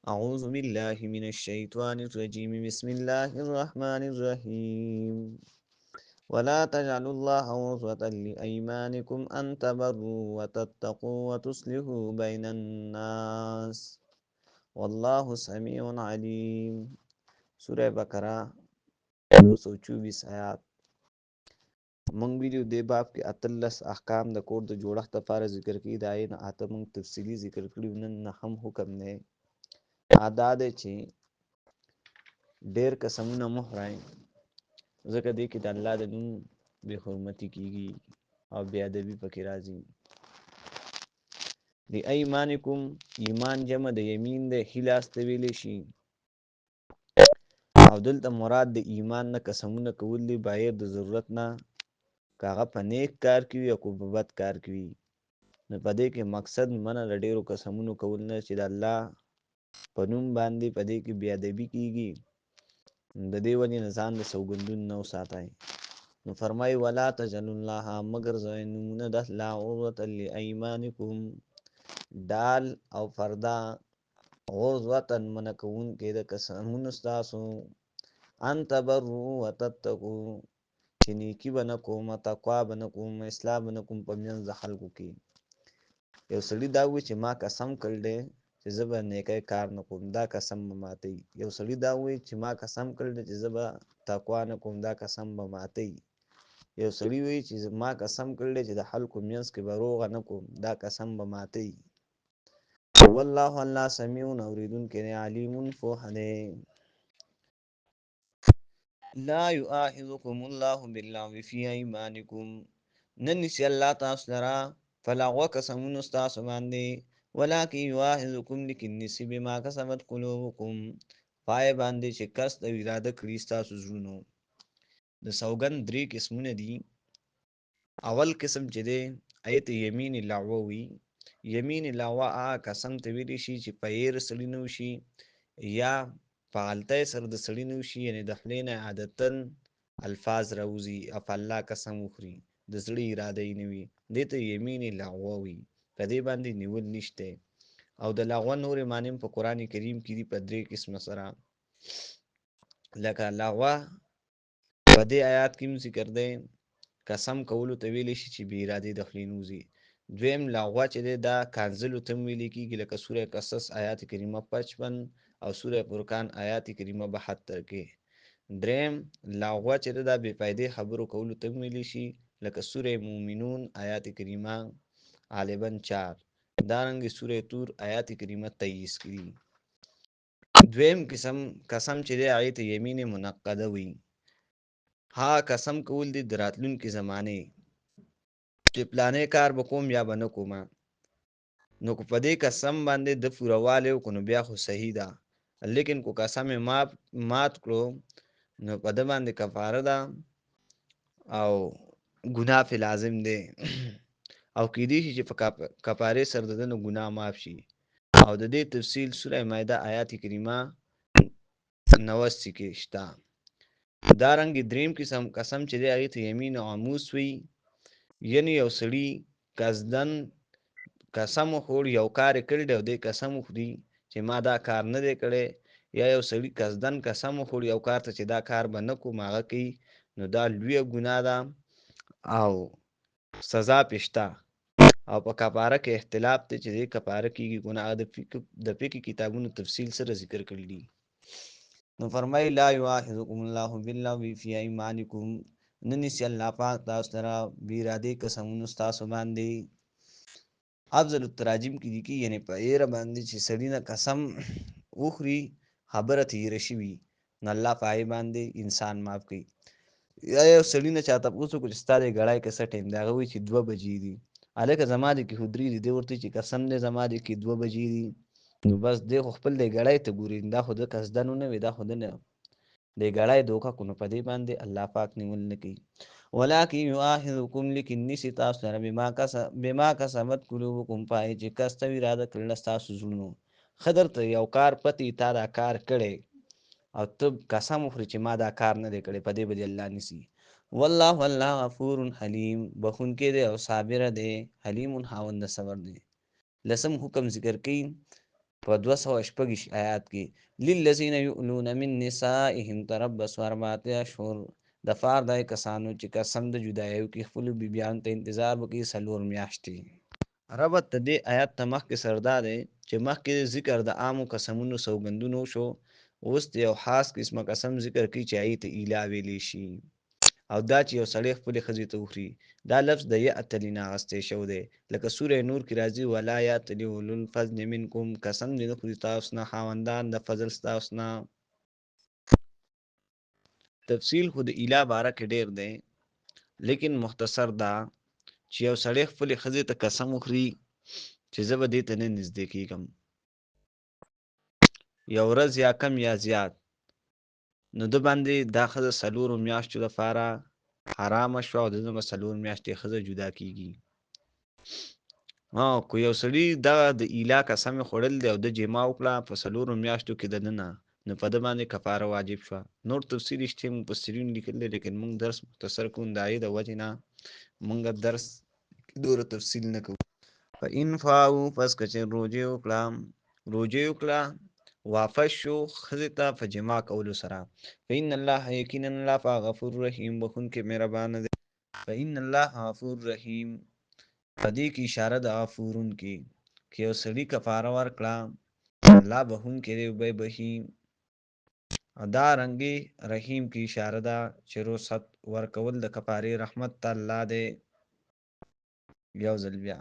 أعوذ بالله من الشيطان الرجيم بسم الله الرحمن الرحيم ولا تجعلوا الله عرضة لأيمانكم أن تبروا وتتقوا وتصلحوا بين الناس والله سميع عليم. سورة بقرة 224 آیات. مونږ ویډیو دی باب کې اتلس احکام د کور د جوړښت لپاره ذکر کړي. د آیې نه اته مونږ تفصیلي ذکر کړي. نن نهم حکم دی، دا دی چې ډېر قسمونه مه خورئ، ځکه دې کې د الله د نوم بې حرمتي کېږي او بې ادبي پکې راځي. د ایمانکم، ایمان جمع د یمین دی، ښي لاس ته ویلی شي. او دلته مراد د ایمان نه قسمونه کول دي بغیر د ضرورت نه، که هغه په نیک کار کې وي او که په بد کار کې وي. نو په دې کې مقصد منع د ډېرو قسمونو کول نه چې د الله په نوم باندې په دې کې بې ادبي کېږي. د دې وجې نه ځان د سوګندونو نه وساتئ. نو فرمایي ولا تجعلوا الله، مگر ځای نومونه د الله عرضة لایمانکم، دال او فردا عرضة منع کوونکې د قسمونو ستاسو، ان تبروا وتتقوا، چې نیکي به نه کوم، تقوا به نه کوم، اصلاح به نه کوم په منځ د خلکو کې. یو سړي دا وایي چې ما قسم کړی دی چې زه به نیکی کار نه کوم، دا قسم به ماتوي. یو سړي دا وایي چې ما قسم کړی دی چې زه به تقوا نه کوم، دا قسم به ماتوي. یو سړي وایي چې ما قسم کړی دی چې د خلکو منځ کې به روغه نه کوم، دا قسم به ماتوي. والله الله سمیع اورېدونکی دی، علیم پوهه دی. لا یؤاخذکم الله باللغو فی ایمانکم، نه نیسي الله تاسو لره په لغوه قسمونو ستاسو باندې، ولکن یؤاخذکم لیکن نیسي بما کسبت قلوبکم، پای باندې چې قصد او اراده کړي ستاسو زړونو. د سوګند درې قسمونه دي. اول قسم چې دی ایت یمین لغوه وي. یمین لغوه هغه قسم ته ویلی شي چې په هیر سړي نه وشي یا په غلطۍ سره د سړي نه وشي، یعنې د خولې نه عادتاً الفاظ راوځي او په الله قسم وخوري، د زړه اراده یې نه وي، دې ته یمین لغوه وي. په دې باندې نیول نشته. او د لغوه نورې معنی هم په قرآن کریم کې دي په درې قسمه سره. لکه لغوه په دې آیات کې هم ذکر دی، قسم کولو ته ویلی شي چې بې ارادې د خولې نه وځي. دویم لغوه چې دی دا کانځلو ته هم ویلی کېږي، لکه سوره قصص آیات کریمه 55 او سوره فرقان آیات کریمه 72 کې. دریم لغوه چې دی دا بې فایدې خبرو کولو ته هم ویلی شي، لکه سوره مومنون آیات کریمه غالباً 4، دارنګې سوره طور آیات کریمه 23 کې دي. دویم قسم چې دی هغې ته یمین منقده وي. ها قسم کول دي د راتلونکې زمانې چې پلانې کار به کوم یا به نه کومه. نو که په دې قسم باندې د پورووالی وکړو نو بیا خو صحیح ده، لیکن که قسم یې مات کړو نو په ده باندې کفاره ده او ګناه پې لازم دی او کیدی شي چې په کفارې سره د ده نه ګناه معاف شي. او د دې تفصیل سوره مائده آیات کریمه 89 کې شته. دارنګې دریم قسم چې دی هغې ته یمین عموس وي، یعنې یو سړي قصدن قسم وخوړ، یو کار یې کړی دی او دی قسم وخوري چې ما دا کار نه دی کړی، یا یو سړي قصدن قسم وخوړ یو کار ته چې دا کار به نه کوم هغه کوي، نو دا لویه ګناه ده او سزا پې شته. او په کفاره کې اختلاف دی چې دې کفاره کېږي که نه، هغه د فقه کتابونو تفصیل سره ذکر کړي دي. نو فرمایي لا یؤاخذکم الله باللغو فی ایمانکم، نه نیسي الله پاک تاسو سره بې ارادې قسمونو ستاسو باندې. افضل التراجم کې لیکي یعنې په ایره باندې چې سړي نه قسم وخوري خبره تېره شوي، نو الله په هغې باندې انسان معاف کوي. یا یو سړي نه چا تپوس وکړو چې ستا دی ګړی که څه ټایم دی، هغه وایي چې 2 بجې دي. هلکه زما دی کې خو 3 دي، دی ورته چې قسم دی زما دی کې 2 بجې دي. نو بس دی خو خپل دی ګړی ته ګوري، دا خو د قصدن نه وي، دا خو د نه دی ګړی دوکه کړو، نو په دې باندې الله پاک نیول نه کوي. ولکن یؤاخذکم لیکن نیسي تاسو سره بما کسبت قلوبکم، پای چې قصد او اراده کړله ستاسو زړونو. ښه درته یو کار پتی تا دا کار کړی او ته قسم وخوري چې ما دا کار نه دی کړی، په دې به دې الله نیسي. والله الله غفور حلیم، بخونکی دی او صابره دی، حلیم خاوند د صبر دی. لسم حکم ذکر کوي په 226 آیات کې للذین یؤلون من نسائهم تربصوا 4 اشهر د فار دای کسانو چې قسم د جدایو کې خپل بیبیان ته انتظار وکړي 4 میاشتې. ربط د دې آیات ته مخکې سردا دی چې مخکې ذکر د عامو قسمونو سوګندونو شو، اوس د یو خاص قسمه قسم ذکر کوي چې هغې ته ایلا ویلی شي، او دا چې یو سړی خپلې ښځې ته وخوري. دا لفظ د یأتلي نه اخیستی شوی دی، لکه سوره نور کې راځي ولا یأتلي اولو الفضل منکم، قسم دې نه خوري تاسو نه خاوندان د فضل ستاسو نه. تفصیل خو د ایلا باره کې ډېر دی، لیکن مختصر دا چې یو سړی خپلې ښځې ته قسم وخوري چې زه به دې ته نه نږدې کېږم یو ورځ یا کم یا زیات، نو د باندې دا ښځه 4 میاشتو لپاره حرامه شوه او د نه به 4 میاشتې ښځه جدا کېږي. که یو سړي دغه د ایلا قسم یې خوړل دی او د جما وکړه په 4 میاشتو کې د ده نه، نو په ده باندې کفاره واجب شوه. نور تفصیل شته مفسرینو لیکلی دی، لیکن موږ درس مختصر کوو، د هغې د وجې نه موږ درس دومره تفصیل نه کوو. فإن فاؤوا پس که چېرې روجې وکړه واپس شو ښځې ته په جما کولو سره، فإن الله یقینا الله پاک غفور رحیم بخښونکی مهربانه دی. فإن الله غفور رحیم په دې کې اشاره د غفورون کې که یو سړي کفاره ورکړه الله بخښونکی دی وبه یې بخښي، او دارنګې رحیم کې اشاره ده چې رخصت ورکول د کفارې رحمت ته الله دی. یو ځل بیا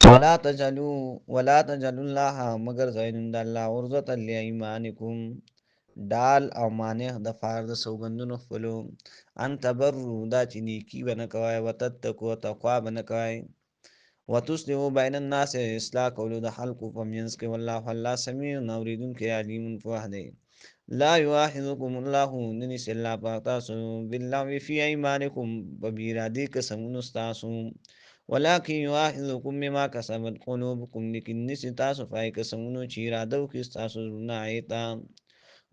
ولا تجعلوا الله مگر زینون د الله عرضة لایمانکم ډال او مانع د فار د سوګندونو خپلو، ان تبروا دا چې نیکي به نه کوئ، وتتقوا تقوا به نه کوئ، وتصلحوا بین الناس اصلاح کولو د خلکو په منځ کې، والله الله سمیع اورېدونکی علیم پوه دی. لا یؤاخذکم الله نه نیسي الله پاک تاسو باللغو فی ایمانکم په بې ارادې قسمونو ستاسو، ولکن یؤاخذکم بما کسبت قلوبکم لیکن نیسي تاسو په هغې قسمونو چې اراده وکړي ستاسو زړونه هغې ته.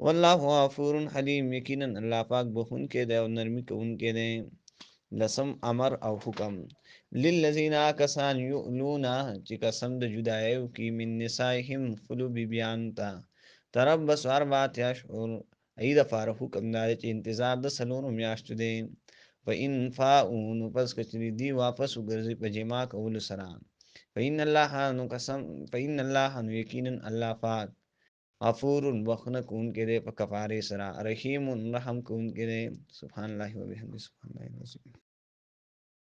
والله غفور حلیم یقینا الله پاک بخښونکی دی او نرمي کوونکی دی. لسم امر او حکم للذین کسان یؤلون چې قسم د جدایو کې من نسائهم خپلو بیبیانو ته تربصوا 4 اشهر هغې دپاره حکم دا دی چې انتظار د 4 میاشتو دی. فإن فاؤوا نو پس که چېرې دوی واپس وګرځي په جما کولو سره، فإن الله نو یقینا الله پاک غفور بخښنه کوونکی دی په کفارې سره، رحیم رحم کوونکی دی. سبحان الله وبحمده سبحان الله العظیم.